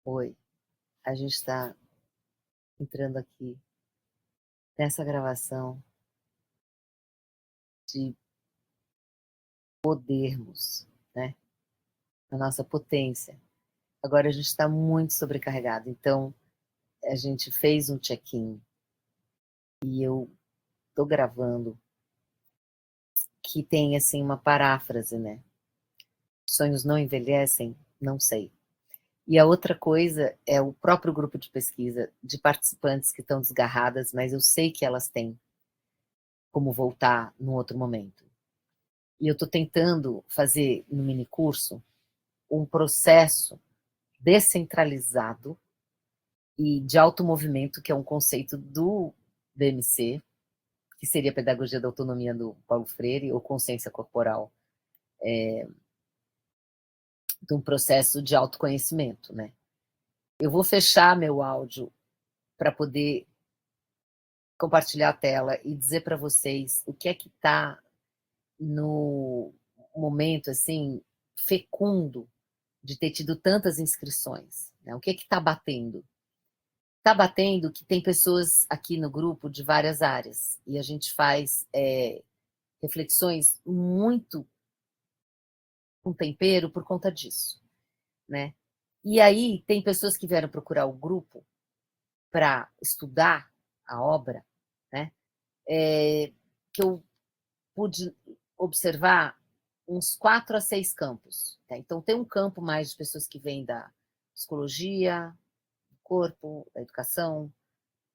Oi, a gente está entrando aqui nessa gravação de podermos, né? A nossa potência. Agora a gente está muito sobrecarregado, então a gente fez um check-in e eu estou gravando que tem assim uma paráfrase, né? Sonhos não envelhecem? Não sei. E a outra coisa é o próprio grupo de pesquisa de participantes que estão desgarradas, mas eu sei que elas têm como voltar num outro momento. E eu estou tentando fazer no minicurso um processo descentralizado e de automovimento, que é um conceito do BMC, que seria a Pedagogia da Autonomia do Paulo Freire, ou consciência corporal, de um processo de autoconhecimento, né? Eu vou fechar meu áudio para poder compartilhar a tela e dizer para vocês o que é que está no momento, assim, fecundo de ter tido tantas inscrições, né? O que é que está batendo? Está batendo que tem pessoas aqui no grupo de várias áreas e a gente faz reflexões muito com tempero por conta disso, né? E aí tem pessoas que vieram procurar o grupo para estudar a obra, né? Que eu pude observar uns 4 a 6 campos. Tá? Então tem um campo mais de pessoas que vêm da psicologia, do corpo, da educação,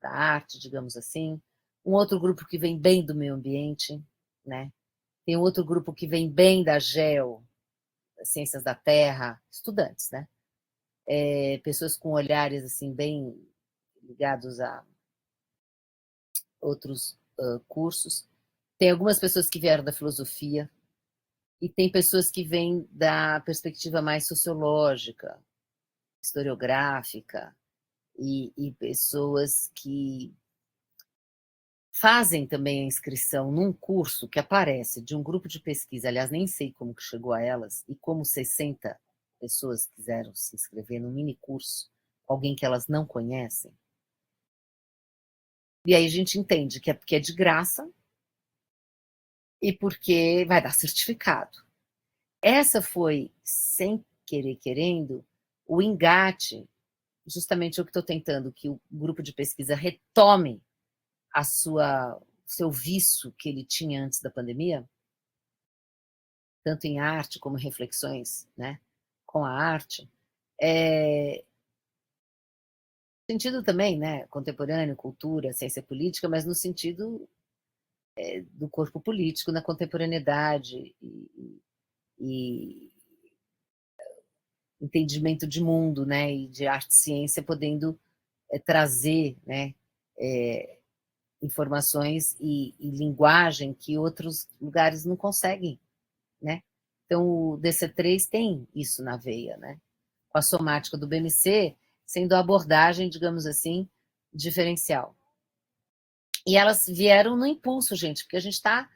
da arte, digamos assim. Um outro grupo que vem bem do meio ambiente, né? Tem um outro grupo que vem bem da das ciências da terra, estudantes, né? Pessoas com olhares assim bem ligados a outros cursos. Tem algumas pessoas que vieram da filosofia e tem pessoas que vêm da perspectiva mais sociológica, historiográfica e pessoas que fazem também a inscrição num curso que aparece de um grupo de pesquisa, aliás, nem sei como que chegou a elas, e como 60 pessoas quiseram se inscrever num mini curso, alguém que elas não conhecem. E aí a gente entende que é porque é de graça e porque vai dar certificado. Essa foi, sem querer querendo, o engate, justamente o que estou tentando, que o grupo de pesquisa retome o seu vício que ele tinha antes da pandemia, tanto em arte como em reflexões, né, com a arte, sentido também, né, contemporâneo, cultura, ciência política, mas no sentido do corpo político na contemporaneidade e entendimento de mundo, né, e de arte e ciência podendo trazer, né, informações e linguagem que outros lugares não conseguem, né? Então o DC3 tem isso na veia, né? Com a somática do BMC sendo a abordagem, digamos assim, diferencial. E elas vieram no impulso, gente, porque a gente está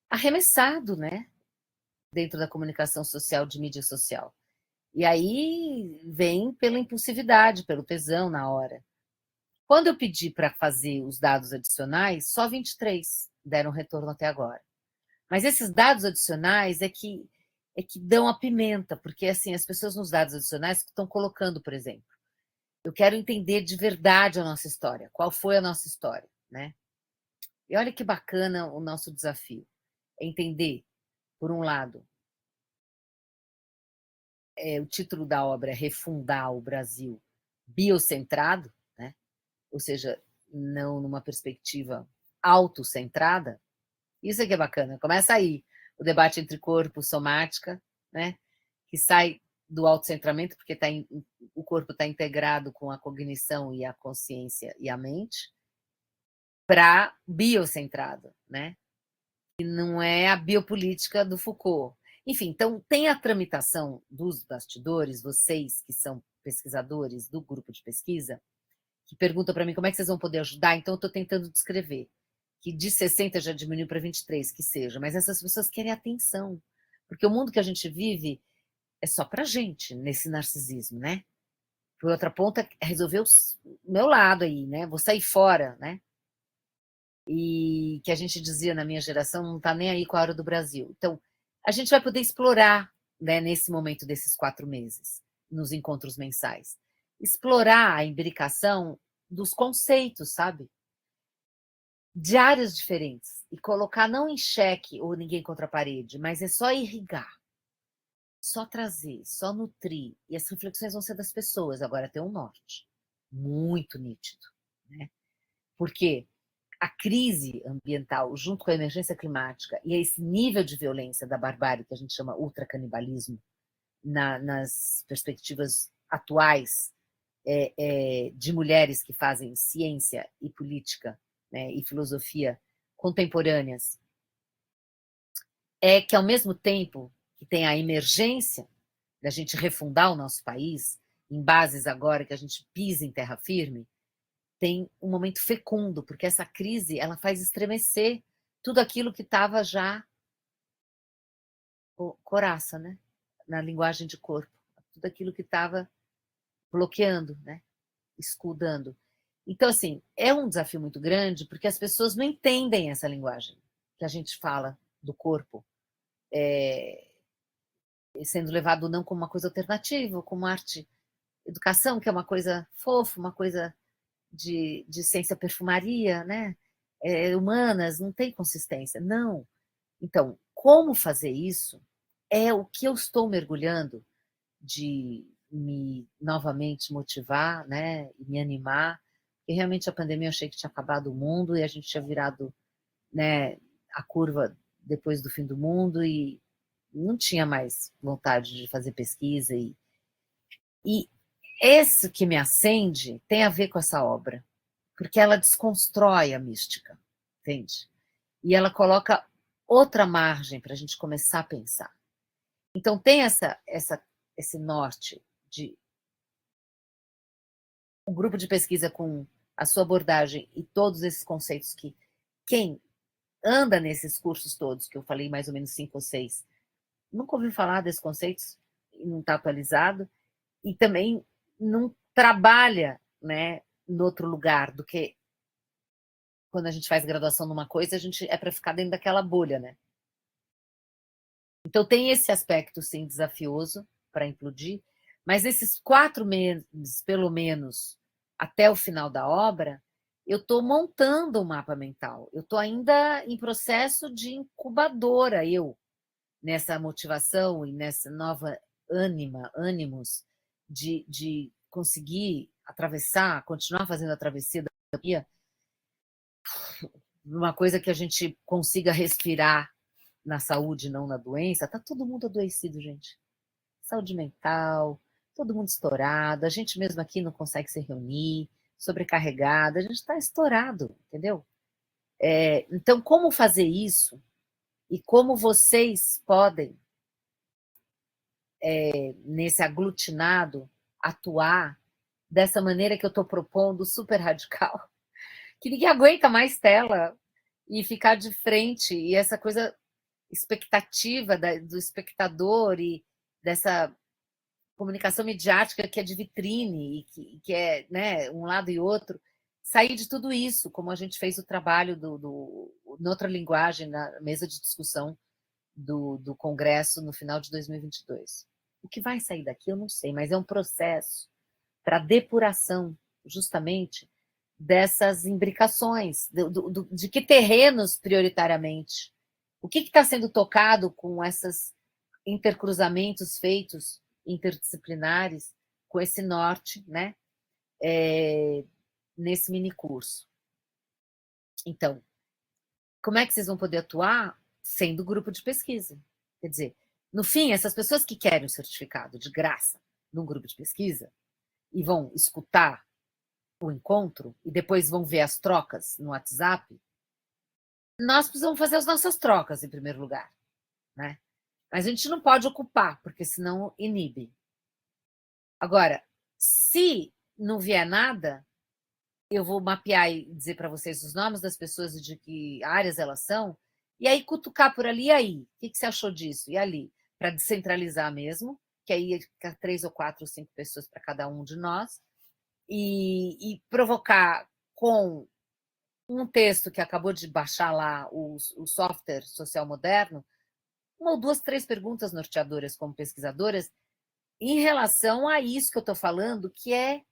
arremessado, né? Dentro da comunicação social, de mídia social. E aí vem pela impulsividade, pelo tesão na hora. Quando eu pedi para fazer os dados adicionais, só 23 deram retorno até agora. Mas esses dados adicionais é que dão a pimenta, porque assim, as pessoas nos dados adicionais estão colocando, por exemplo, eu quero entender de verdade a nossa história, qual foi a nossa história, né? E olha que bacana o nosso desafio, é entender, por um lado, o título da obra é Refundar o Brasil biocentrado, né? Ou seja, não numa perspectiva autocentrada. Isso é que é bacana. Começa aí o debate entre corpo e somática, né? Que sai do autocentramento, porque o corpo está integrado com a cognição e a consciência e a mente, para biocentrado, né? E não é a biopolítica do Foucault. Enfim, então tem a tramitação dos bastidores, vocês que são pesquisadores do grupo de pesquisa, que perguntam para mim como é que vocês vão poder ajudar, então eu estou tentando descrever que de 60 já diminuiu para 23, que seja, mas essas pessoas querem atenção, porque o mundo que a gente vive é só para gente, nesse narcisismo, né? por outra ponta, resolver o meu lado aí, né? Vou sair fora, né? E que a gente dizia na minha geração, não está nem aí com a hora do Brasil. Então, a gente vai poder explorar, né, nesse momento desses 4 meses, nos encontros mensais, explorar a imbricação dos conceitos, sabe? De áreas diferentes, e colocar não em xeque ou ninguém contra a parede, mas é só irrigar, só trazer, só nutrir, e as reflexões vão ser das pessoas. Agora tem um norte muito nítido, né? Porque a crise ambiental, junto com a emergência climática e esse nível de violência da barbárie, que a gente chama ultracanibalismo, nas perspectivas atuais de mulheres que fazem ciência e política, né, e filosofia contemporâneas, é que, ao mesmo tempo que tem a emergência da gente refundar o nosso país, em bases agora que a gente pisa em terra firme, tem um momento fecundo, porque essa crise ela faz estremecer tudo aquilo que estava já coraça, né? Na linguagem de corpo, tudo aquilo que estava bloqueando, né? Escudando. Então, assim, é um desafio muito grande, porque as pessoas não entendem essa linguagem que a gente fala do corpo, sendo levado não como uma coisa alternativa, como arte, educação, que é uma coisa fofa, uma coisa de ciência perfumaria, né? Humanas, não tem consistência. Não. Então, como fazer isso é o que eu estou mergulhando de me novamente motivar, né? E me animar. E realmente a pandemia eu achei que tinha acabado o mundo e a gente tinha virado, né, a curva depois do fim do mundo e não tinha mais vontade de fazer pesquisa. E esse que me acende tem a ver com essa obra, porque ela desconstrói a mística, entende? E ela coloca outra margem para a gente começar a pensar. Então tem esse norte de um grupo de pesquisa com a sua abordagem e todos esses conceitos que quem anda nesses cursos todos, que eu falei mais ou menos 5 ou 6, nunca ouviu falar desses conceitos e não está atualizado, e também não trabalha, né, em outro lugar do que quando a gente faz graduação numa coisa, a gente é para ficar dentro daquela bolha, né? Então tem esse aspecto, sim, desafioso para implodir, mas esses 4 meses, pelo menos, até o final da obra, eu estou montando o mapa mental. Eu estou ainda em processo de incubadora, nessa motivação e nessa nova ânimos de conseguir atravessar, continuar fazendo a travessia da pandemia, uma coisa que a gente consiga respirar na saúde, não na doença. Tá todo mundo adoecido, gente. Saúde mental, todo mundo estourado, a gente mesmo aqui não consegue se reunir, sobrecarregado, a gente está estourado, entendeu? Então, como fazer isso e como vocês podem, nesse aglutinado, atuar dessa maneira que eu estou propondo, super radical, que ninguém aguenta mais tela e ficar de frente, e essa coisa expectativa do espectador e dessa comunicação midiática que é de vitrine e que é, né, um lado e outro, sair de tudo isso, como a gente fez o trabalho noutra linguagem, na mesa de discussão do Congresso no final de 2022. O que vai sair daqui eu não sei, mas é um processo para depuração, justamente, dessas imbricações, de que terrenos prioritariamente, o que está sendo tocado com esses intercruzamentos feitos interdisciplinares com esse norte, né? Nesse mini curso. Então, como é que vocês vão poder atuar sendo grupo de pesquisa? Quer dizer, no fim, essas pessoas que querem o certificado de graça num grupo de pesquisa e vão escutar o encontro e depois vão ver as trocas no WhatsApp, nós precisamos fazer as nossas trocas em primeiro lugar, né? Mas a gente não pode ocupar, porque senão inibe. Agora, se não vier nada, eu vou mapear e dizer para vocês os nomes das pessoas e de que áreas elas são, e aí cutucar por ali, e aí? O que você achou disso? E ali? Para descentralizar mesmo, que aí fica 3 ou 4 ou 5 pessoas para cada um de nós, e provocar com um texto que acabou de baixar lá o software social moderno, 1 ou 2, 3 perguntas norteadoras como pesquisadoras em relação a isso que eu estou falando, que é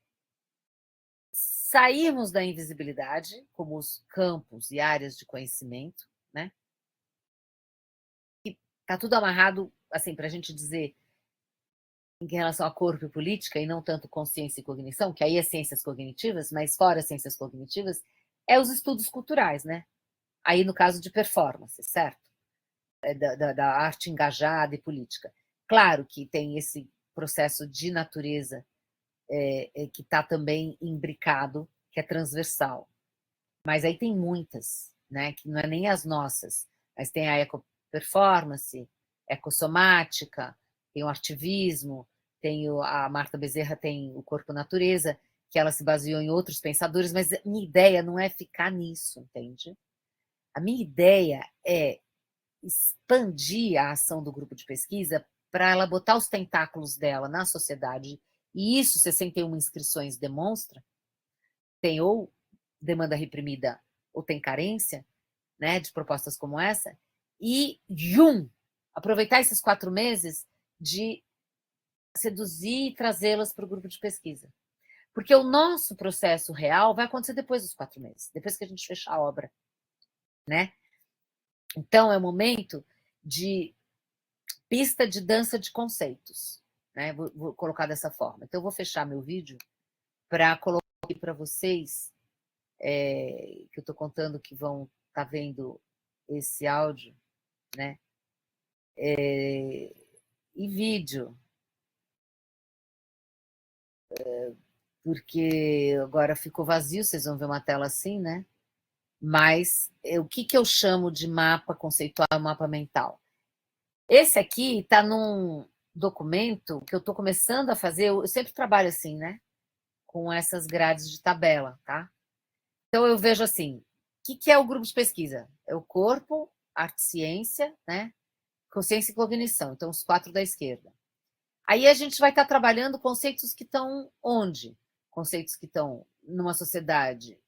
sairmos da invisibilidade como os campos e áreas de conhecimento, né? E tá tudo amarrado, assim, para a gente dizer em relação a corpo e política, e não tanto consciência e cognição, que aí é ciências cognitivas, mas fora ciências cognitivas, é os estudos culturais, né? Aí no caso de performance, certo? Da arte engajada e política. Claro que tem esse processo de natureza que está também imbricado, que é transversal. Mas aí tem muitas, né? Que não é nem as nossas, mas tem a ecoperformance, ecossomática, tem o artivismo, tem a Marta Bezerra tem o Corpo Natureza, que ela se baseou em outros pensadores, mas a minha ideia não é ficar nisso, entende? A minha ideia é expandir a ação do grupo de pesquisa para ela botar os tentáculos dela na sociedade, e isso 61 inscrições demonstra, tem ou demanda reprimida ou tem carência, né, de propostas como essa, e aproveitar esses 4 meses de seduzir e trazê-las para o grupo de pesquisa. Porque o nosso processo real vai acontecer depois dos 4 meses, depois que a gente fechar a obra, né? Então, é o momento de pista de dança de conceitos, né? Vou colocar dessa forma. Então, eu vou fechar meu vídeo para colocar aqui para vocês, que eu estou contando que vão estar vendo esse áudio, né? E vídeo, porque agora ficou vazio, vocês vão ver uma tela assim, né? Mas o que eu chamo de mapa conceitual, mapa mental? Esse aqui está num documento que eu estou começando a fazer, eu sempre trabalho assim, né? Com essas grades de tabela, tá? Então eu vejo assim, o que é o grupo de pesquisa? É o corpo, arte e ciência, né? Consciência e cognição, então os 4 da esquerda. Aí a gente vai estar trabalhando conceitos que estão onde? Conceitos que estão numa sociedade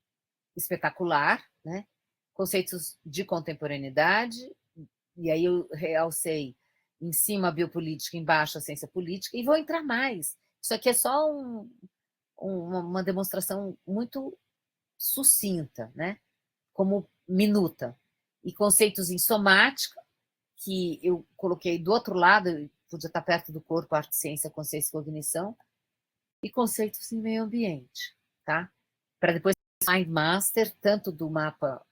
espetacular, né? Conceitos de contemporaneidade, e aí eu realcei em cima a biopolítica, embaixo a ciência política, e vou entrar mais. Isso aqui é só uma demonstração muito sucinta, né? Como minuta. E conceitos em somática, que eu coloquei do outro lado, podia estar perto do corpo, arte, ciência, consciência e cognição, e conceitos em meio ambiente, tá? Para depois Mind Master, tanto do mapa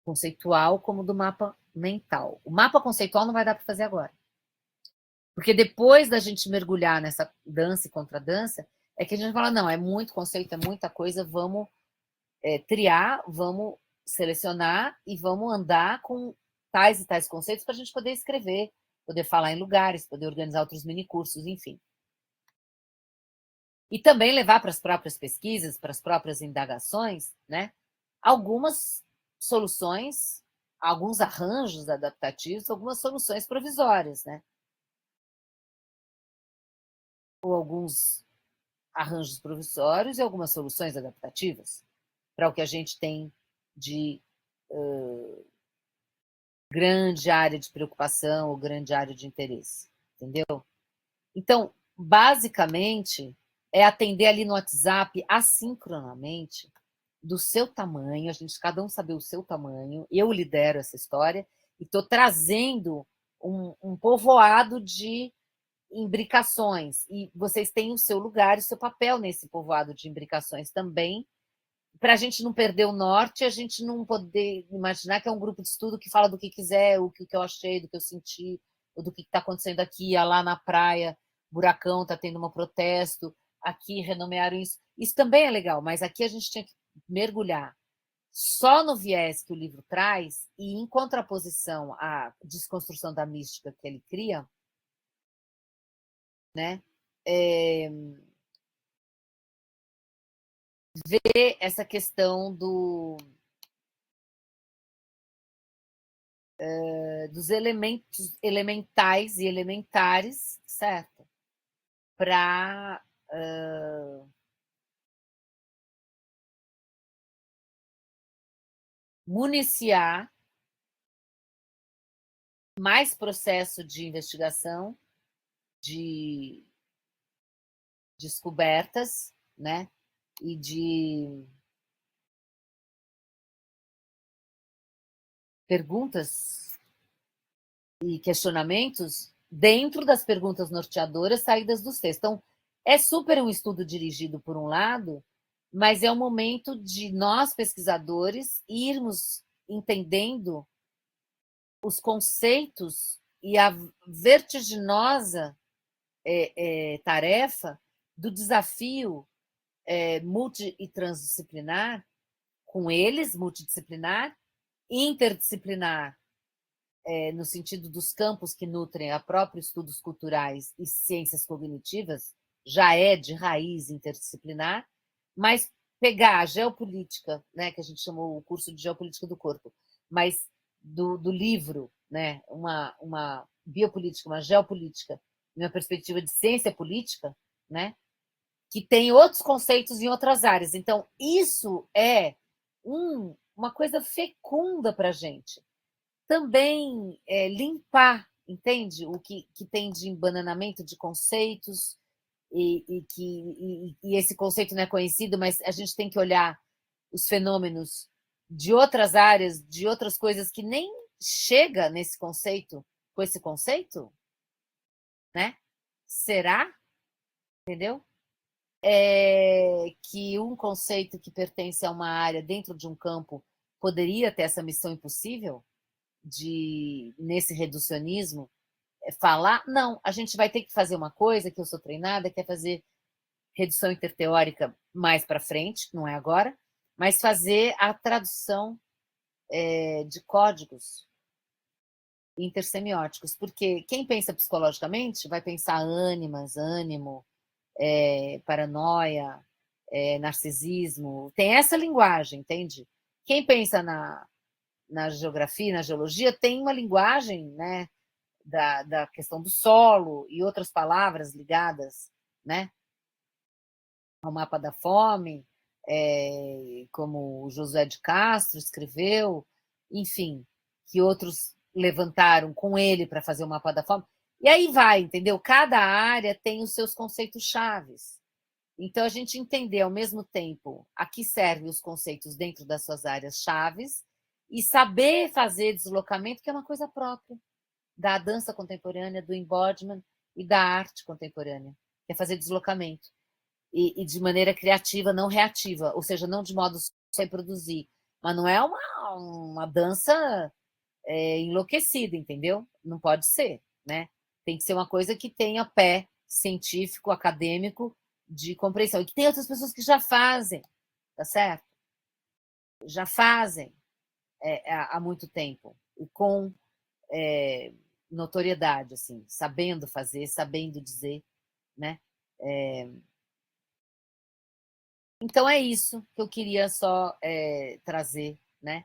conceitual como do mapa mental. O mapa conceitual não vai dar para fazer agora. Porque depois da gente mergulhar nessa dança e contradança, é que a gente fala, não, é muito conceito, é muita coisa, vamos triar, vamos selecionar e vamos andar com tais e tais conceitos para a gente poder escrever, poder falar em lugares, poder organizar outros minicursos, enfim. E também levar para as próprias pesquisas, para as próprias indagações, né, algumas soluções, alguns arranjos adaptativos, algumas soluções provisórias, né? Ou alguns arranjos provisórios e algumas soluções adaptativas para o que a gente tem de grande área de preocupação ou grande área de interesse, entendeu? Então, basicamente, é atender ali no WhatsApp assincronamente do seu tamanho, a gente cada um saber o seu tamanho, eu lidero essa história e estou trazendo um povoado de imbricações, e vocês têm o seu lugar e o seu papel nesse povoado de imbricações também, para a gente não perder o norte, a gente não poder imaginar que é um grupo de estudo que fala do que quiser, o que eu achei, do que eu senti, ou do que está acontecendo aqui, lá na praia, Buracão está tendo um protesto, aqui renomearam isso. Isso também é legal, mas aqui a gente tinha que mergulhar só no viés que o livro traz e em contraposição à desconstrução da mística que ele cria, né? Ver essa questão dos elementos elementais e elementares, certo? Para municiar mais processo de investigação, de descobertas, né? E de perguntas e questionamentos dentro das perguntas norteadoras saídas dos textos. Então, é super um estudo dirigido por um lado, mas é o momento de nós, pesquisadores, irmos entendendo os conceitos e a vertiginosa tarefa do desafio multi e transdisciplinar, com eles, multidisciplinar, interdisciplinar, no sentido dos campos que nutrem a próprios estudos culturais e ciências cognitivas, já é de raiz interdisciplinar, mas pegar a geopolítica, né, que a gente chamou o curso de geopolítica do corpo, mas do livro, né, uma biopolítica, uma geopolítica, uma perspectiva de ciência política, né, que tem outros conceitos em outras áreas. Então, isso é uma coisa fecunda para a gente. Também limpar, entende? O que tem de embananamento de conceitos, e esse conceito não é conhecido, mas a gente tem que olhar os fenômenos de outras áreas, de outras coisas que nem chega nesse conceito, com esse conceito, né? Será? Entendeu? Que um conceito que pertence a uma área dentro de um campo poderia ter essa missão impossível de, nesse reducionismo, falar, não, a gente vai ter que fazer uma coisa que eu sou treinada, que é fazer redução interteórica mais para frente, não é agora, mas fazer a tradução de códigos intersemióticos, porque quem pensa psicologicamente vai pensar ânimas, ânimo, paranoia, narcisismo, tem essa linguagem, entende? Quem pensa na geografia, na geologia, tem uma linguagem, né, da questão do solo e outras palavras ligadas, né, ao mapa da fome, como o Josué de Castro escreveu, enfim, que outros levantaram com ele para fazer o mapa da fome. E aí vai, entendeu? Cada área tem os seus conceitos chaves. Então, a gente entender ao mesmo tempo a que servem os conceitos dentro das suas áreas chaves e saber fazer deslocamento, que é uma coisa própria da dança contemporânea, do embodiment e da arte contemporânea, que é fazer deslocamento. E de maneira criativa, não reativa, ou seja, não de modo sem produzir. Mas não é uma dança enlouquecida, entendeu? Não pode ser, né? Tem que ser uma coisa que tenha pé científico, acadêmico, de compreensão. E que tem outras pessoas que já fazem, tá certo? Já fazem há muito tempo, e com notoriedade, assim, sabendo fazer, sabendo dizer, né? Então é isso que eu queria só trazer, né?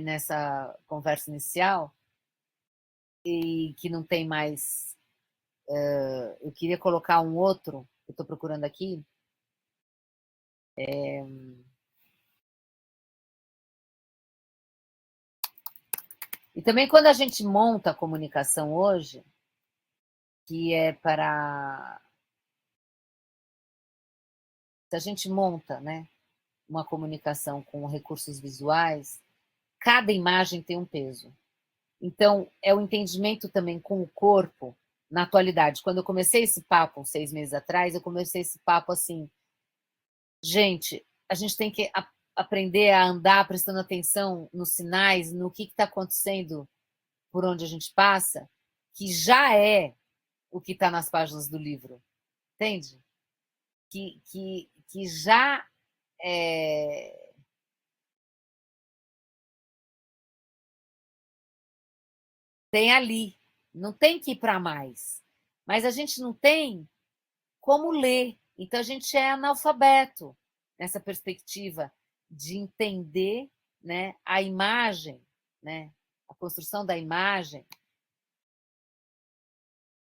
Nessa conversa inicial, e que não tem mais. Eu queria colocar um outro, que eu estou procurando aqui. E também quando a gente monta a comunicação hoje, que é para. Se a gente monta, né, uma comunicação com recursos visuais, cada imagem tem um peso. Então, é o entendimento também com o corpo na atualidade. Quando eu comecei esse papo 6 meses atrás, eu comecei esse papo assim, gente, a gente tem que aprender a andar prestando atenção nos sinais, no que está acontecendo por onde a gente passa, que já é o que está nas páginas do livro, entende? Que já tem ali, não tem que ir para mais. Mas a gente não tem como ler, então a gente é analfabeto nessa perspectiva de entender, né, a imagem, né, A construção da imagem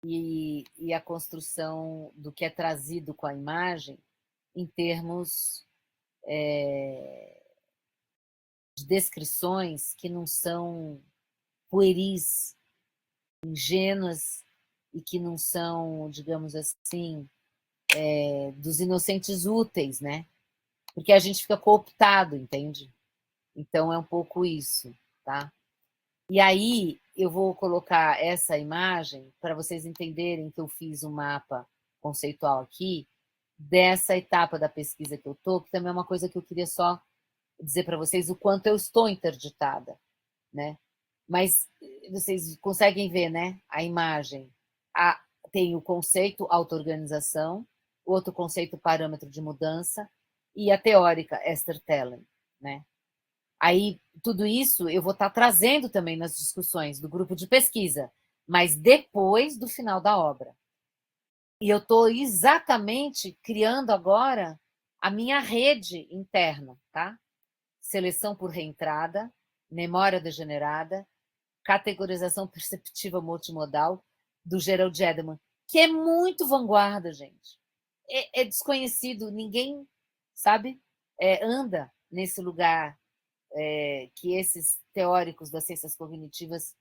e a construção do que é trazido com a imagem em termos de descrições que não são pueris, ingênuas e que não são, digamos assim, dos inocentes úteis, né? Porque a gente fica cooptado, entende? Então é um pouco isso, tá? E aí eu vou colocar essa imagem para vocês entenderem que eu fiz um mapa conceitual aqui dessa etapa da pesquisa que eu estou, que também é uma coisa que eu queria só dizer para vocês o quanto eu estou interditada, né? Mas vocês conseguem ver, né? A imagem. Tem o conceito auto-organização, o outro conceito parâmetro de mudança e a teórica Esther Tellen, né? Aí, tudo isso eu vou estar trazendo também nas discussões do grupo de pesquisa, mas depois do final da obra. E eu estou exatamente criando agora a minha rede interna, tá? Seleção por reentrada, memória degenerada, categorização perceptiva multimodal, do Gerald Edelman, que é muito vanguarda, gente. É desconhecido, ninguém, sabe, anda nesse lugar que esses teóricos das ciências cognitivas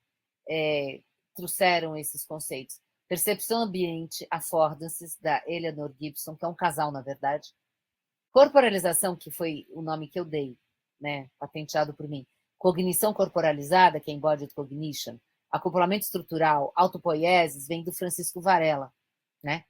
trouxeram esses conceitos. Percepção ambiente, affordances, da Eleanor Gibson, que é um casal, na verdade. Corporalização, que foi o nome que eu dei, né, patenteado por mim. Cognição corporalizada, que é embodied cognition. Acoplamento estrutural, autopoieses, vem do Francisco Varela, né?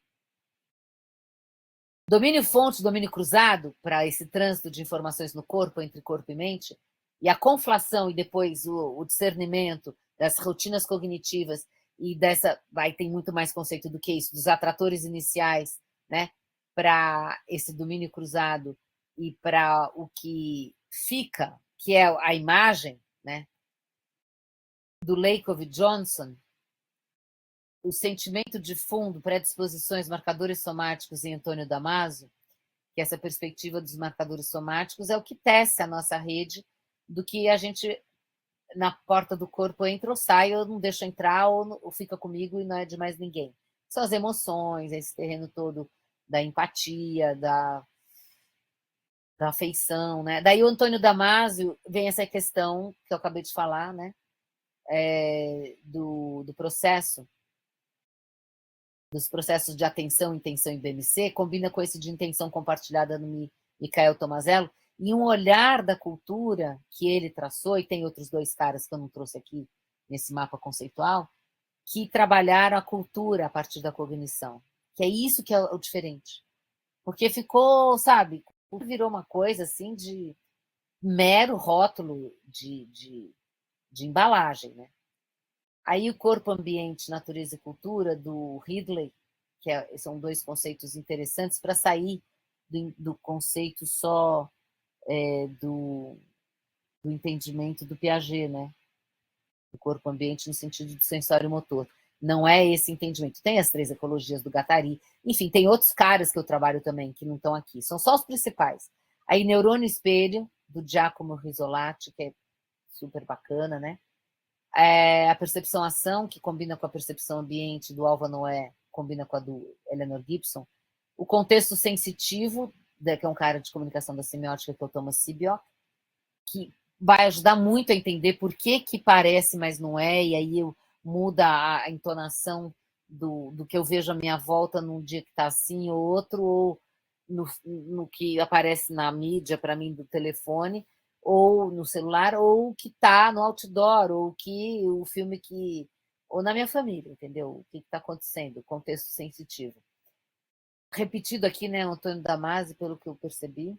Domínio fonte, domínio cruzado, para esse trânsito de informações no corpo, entre corpo e mente, e a conflação e depois o discernimento das rotinas cognitivas e dessa, tem muito mais conceito do que isso, dos atratores iniciais, né, para esse domínio cruzado e para o que fica, que é a imagem, né, do Lakoff Johnson, o sentimento de fundo, predisposições, marcadores somáticos em Antônio Damasio, que essa perspectiva dos marcadores somáticos é o que tece a nossa rede do que a gente na porta do corpo entra ou sai, ou não deixa entrar, ou fica comigo e não é de mais ninguém. São as emoções, esse terreno todo da empatia, da afeição, né? Daí o Antônio Damasio vem essa questão que eu acabei de falar, né? Do processo, dos processos de atenção, intenção e BMC, combina com esse de intenção compartilhada no Michael Tomazello, e um olhar da cultura que ele traçou, e tem outros dois caras que eu não trouxe aqui nesse mapa conceitual, que trabalharam a cultura a partir da cognição, que é isso que é o diferente. Porque ficou, sabe, virou uma coisa assim de mero rótulo de embalagem, né? Aí o corpo, ambiente, natureza e cultura, do Ridley, são dois conceitos interessantes para sair do conceito só do entendimento do Piaget, né? Do corpo, ambiente no sentido do sensório motor. Não é esse entendimento. Tem as 3 ecologias do Guattari, enfim, tem outros caras que eu trabalho também, que não estão aqui. São só os principais. Aí, neurônio espelho, do Giacomo Rizzolatti, que é super bacana, né? A percepção-ação, que combina com a percepção-ambiente do Alva Noé, combina com a do Eleanor Gibson. O contexto sensitivo, que é um cara de comunicação da semiótica, que é o Thomas Sebeok, que vai ajudar muito a entender por que parece, mas não é, e aí muda a entonação do que eu vejo à minha volta num dia que está assim ou outro, ou no que aparece na mídia, para mim, do telefone, ou no celular, ou o que está no outdoor, ou o filme que... ou na minha família, entendeu? O que está acontecendo, o contexto sensitivo. Repetido aqui, né, Antônio Damasio, pelo que eu percebi,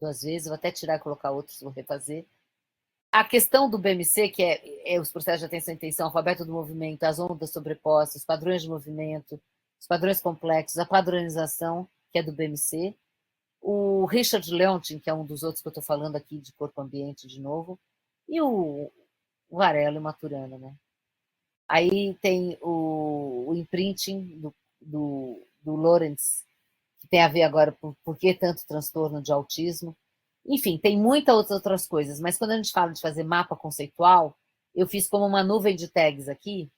2 vezes, vou até tirar e colocar outros, vou refazer. A questão do BMC, que é os processos de atenção e intenção, alfabeto do movimento, as ondas sobrepostas, os padrões de movimento, os padrões complexos, a padronização, que é do BMC, o Richard Leontin, que é um dos outros que eu estou falando aqui, de corpo-ambiente de novo, e o Varela e Maturana, né? Aí tem o imprinting do Lawrence, que tem a ver agora por que tanto transtorno de autismo, Enfim, tem muitas outras coisas, mas quando a gente fala de fazer mapa conceitual, eu fiz como uma nuvem de tags aqui.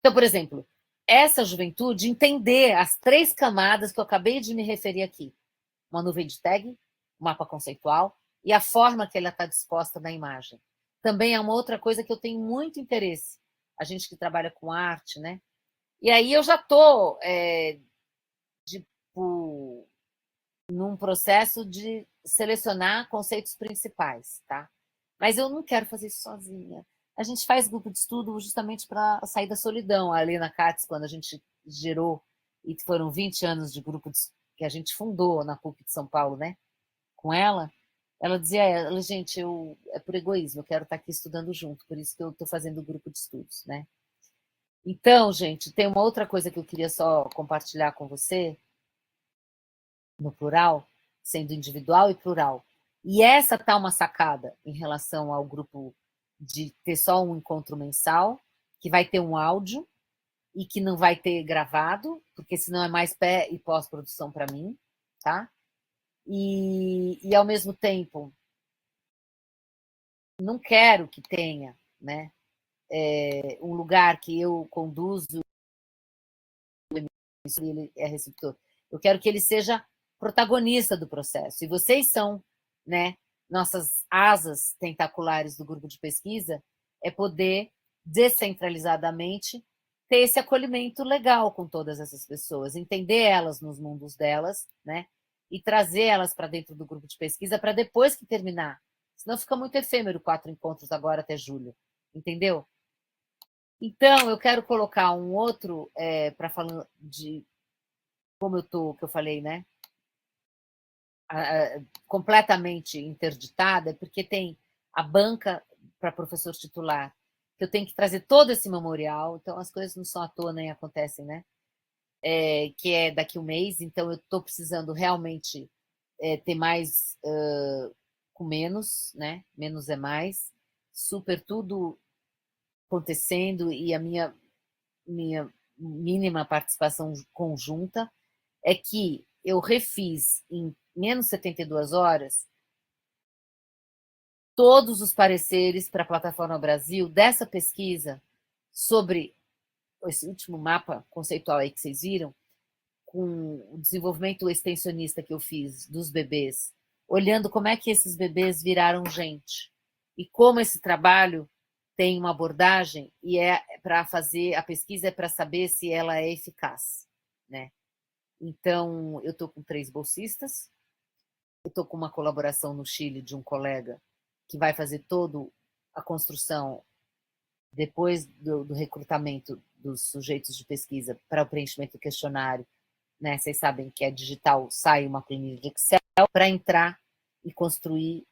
Então, por exemplo, essa juventude entender as 3 camadas que eu acabei de me referir aqui. Uma nuvem de tag, um mapa conceitual e a forma que ela está disposta na imagem. Também é uma outra coisa que eu tenho muito interesse. A gente que trabalha com arte, né? E aí eu já estou tipo, num processo de selecionar conceitos principais, tá? Mas eu não quero fazer isso sozinha. A gente faz grupo de estudo justamente para sair da solidão. A Helena Katz, quando a gente gerou, e foram 20 anos de grupo que a gente fundou na PUC de São Paulo, né? Com ela dizia, gente, é por egoísmo, eu quero estar aqui estudando junto, por isso que eu estou fazendo o grupo de estudos, né? Então, gente, tem uma outra coisa que eu queria só compartilhar com você, no plural, sendo individual e plural. E essa tá uma sacada em relação ao grupo de ter só um encontro mensal, que vai ter um áudio e que não vai ter gravado, porque senão é mais pré e pós-produção para mim, tá? E ao mesmo tempo, não quero que tenha, né, um lugar que eu conduzo e ele é receptor. Eu quero que ele seja protagonista do processo. E vocês são, né, nossas asas tentaculares do grupo de pesquisa, é poder descentralizadamente ter esse acolhimento legal com todas essas pessoas, entender elas nos mundos delas, né, e trazer elas para dentro do grupo de pesquisa para depois que terminar. Senão fica muito efêmero 4 encontros agora até julho, entendeu? Então, eu quero colocar um outro, para falar de como eu tô, que eu falei, né? Completamente interditada, porque tem a banca para professor titular, que eu tenho que trazer todo esse memorial, então as coisas não são à toa nem acontecem, né? Que é daqui um mês, então eu estou precisando realmente ter mais com menos, né? Menos é mais, super tudo acontecendo e a minha mínima participação conjunta é que eu refiz em menos 72 horas todos os pareceres para a Plataforma Brasil dessa pesquisa sobre esse último mapa conceitual aí que vocês viram, com o desenvolvimento extensionista que eu fiz dos bebês, olhando como é que esses bebês viraram gente e como esse trabalho tem uma abordagem e é para fazer a pesquisa é para saber se ela é eficaz, né? Então, eu estou com 3 bolsistas, eu estou com uma colaboração no Chile de um colega que vai fazer toda a construção depois do recrutamento dos sujeitos de pesquisa para o preenchimento do questionário, né? Vocês sabem que é digital, sai uma planilha de Excel para entrar e construir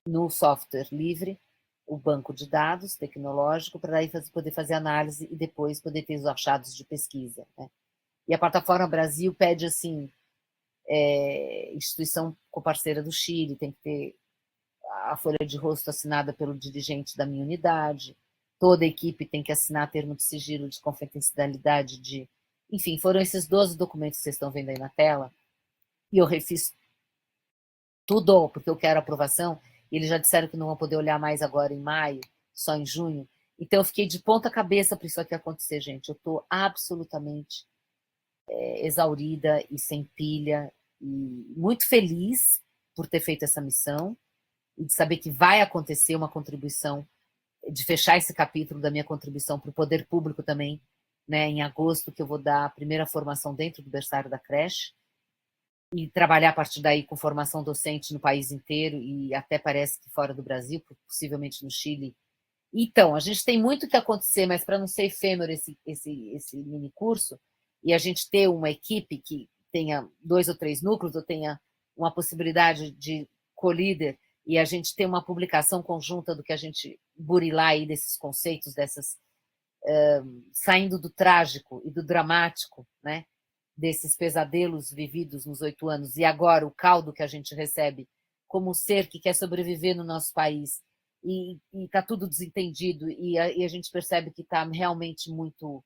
no software livre o banco de dados tecnológico para daí poder fazer análise e depois poder ter os achados de pesquisa, né? E a Plataforma Brasil pede assim, instituição coparceira do Chile, tem que ter a folha de rosto assinada pelo dirigente da minha unidade, toda a equipe tem que assinar termo de sigilo de confidencialidade de... Enfim, foram esses 12 documentos que vocês estão vendo aí na tela, e eu refiz tudo, porque eu quero aprovação, e eles já disseram que não vão poder olhar mais agora em maio, só em junho. Então eu fiquei de ponta cabeça para isso aqui acontecer, gente. Eu estou absolutamente exaurida e sem pilha, e muito feliz por ter feito essa missão, e de saber que vai acontecer uma contribuição, de fechar esse capítulo da minha contribuição para o poder público também, né, em agosto, que eu vou dar a primeira formação dentro do berçário da creche, e trabalhar a partir daí com formação docente no país inteiro, e até parece que fora do Brasil, possivelmente no Chile. Então, a gente tem muito que acontecer, mas para não ser efêmero esse mini curso, e a gente ter uma equipe que tenha 2 ou 3 núcleos, ou tenha uma possibilidade de co-líder, e a gente ter uma publicação conjunta do que a gente burilar aí desses conceitos, dessas saindo do trágico e do dramático, né? Desses pesadelos vividos nos 8 anos, e agora o caldo que a gente recebe como ser que quer sobreviver no nosso país, e está tudo desentendido, e a gente percebe que está realmente muito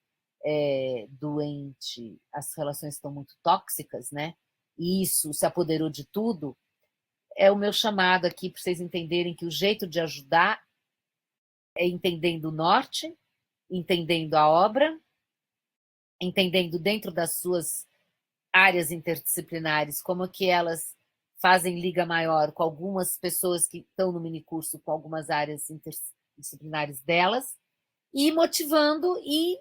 doente, as relações estão muito tóxicas, né? E isso se apoderou de tudo. é o meu chamado aqui para vocês entenderem que o jeito de ajudar é entendendo o norte, entendendo a obra, entendendo dentro das suas áreas interdisciplinares como que elas fazem liga maior com algumas pessoas que estão no minicurso, com algumas áreas interdisciplinares delas, e motivando e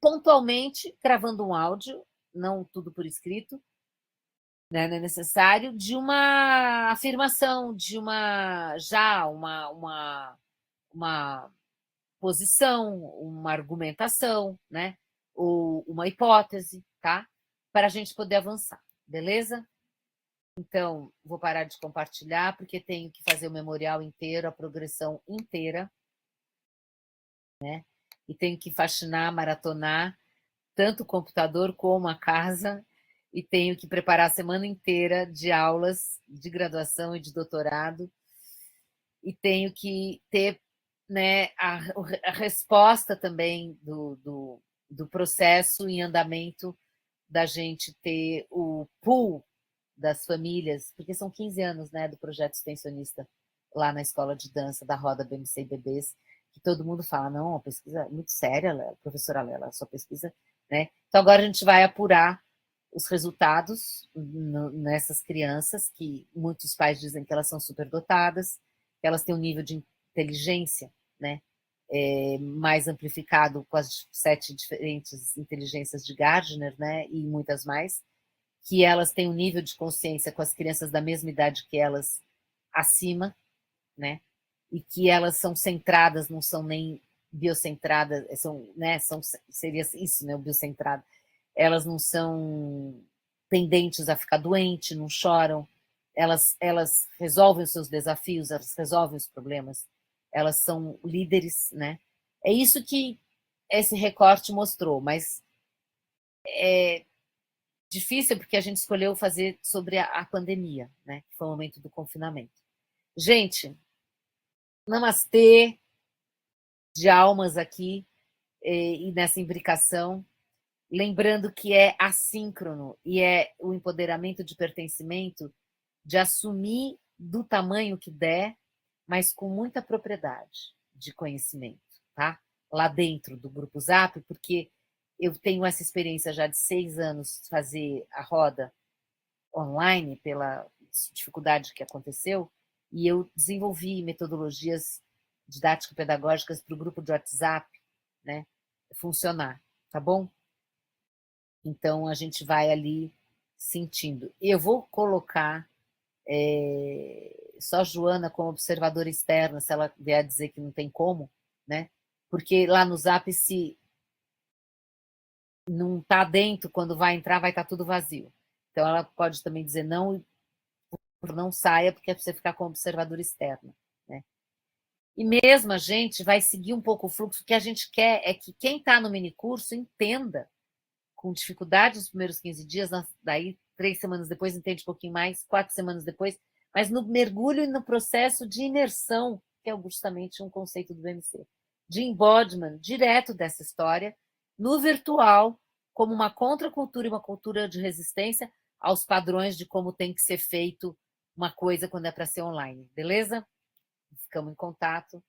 pontualmente gravando um áudio, não tudo por escrito, né, não é necessário, de uma afirmação, de uma posição, uma argumentação, né? Ou uma hipótese, tá? Para a gente poder avançar, beleza? Então, vou parar de compartilhar, porque tenho que fazer o memorial inteiro, a progressão inteira, né? E tenho que faxinar, maratonar, tanto o computador como a casa, e tenho que preparar a semana inteira de aulas de graduação e de doutorado, e tenho que ter, né, a resposta também do processo em andamento, da gente ter o pool das famílias, porque são 15 anos, né, do projeto extensionista lá na escola de dança da Roda BMC e Bebês, que todo mundo fala, não, a pesquisa é muito séria, professora Lela, a sua pesquisa, né? Então agora a gente vai apurar os resultados nessas crianças, que muitos pais dizem que elas são superdotadas, que elas têm um nível de inteligência, né, mais amplificado com as 7 diferentes inteligências de Gardner, né, e muitas mais, que elas têm um nível de consciência com as crianças da mesma idade que elas acima, né, e que elas são centradas, não são nem biocentradas, seria isso, né, o biocentrado. Elas não são tendentes a ficar doente, não choram, elas resolvem os seus desafios, elas resolvem os problemas, elas são líderes, né? É isso que esse recorte mostrou, mas é difícil porque a gente escolheu fazer sobre a pandemia, né? Que foi o momento do confinamento. Gente, namastê de almas aqui e nessa imbricação. Lembrando que é assíncrono e é o empoderamento de pertencimento de assumir do tamanho que der, mas com muita propriedade de conhecimento, tá? Lá dentro do Grupo Zap, porque eu tenho essa experiência já de 6 anos de fazer a roda online, pela dificuldade que aconteceu, e eu desenvolvi metodologias didático-pedagógicas para o grupo de WhatsApp, né, funcionar, tá bom? Então, a gente vai ali sentindo. Eu vou colocar só Joana como observadora externa, se ela vier dizer que não tem como, né? Porque lá no Zap, se não está dentro, quando vai entrar, vai estar tudo vazio. Então, ela pode também dizer não, não saia, porque é para você ficar como observadora externa, né? E mesmo a gente vai seguir um pouco o fluxo. O que a gente quer é que quem está no minicurso entenda com dificuldade nos primeiros 15 dias, daí 3 semanas depois entende um pouquinho mais, 4 semanas depois, mas no mergulho e no processo de imersão, que é justamente um conceito do BMC, de embodiment direto dessa história, no virtual, como uma contracultura e uma cultura de resistência aos padrões de como tem que ser feito uma coisa quando é para ser online, beleza? Ficamos em contato.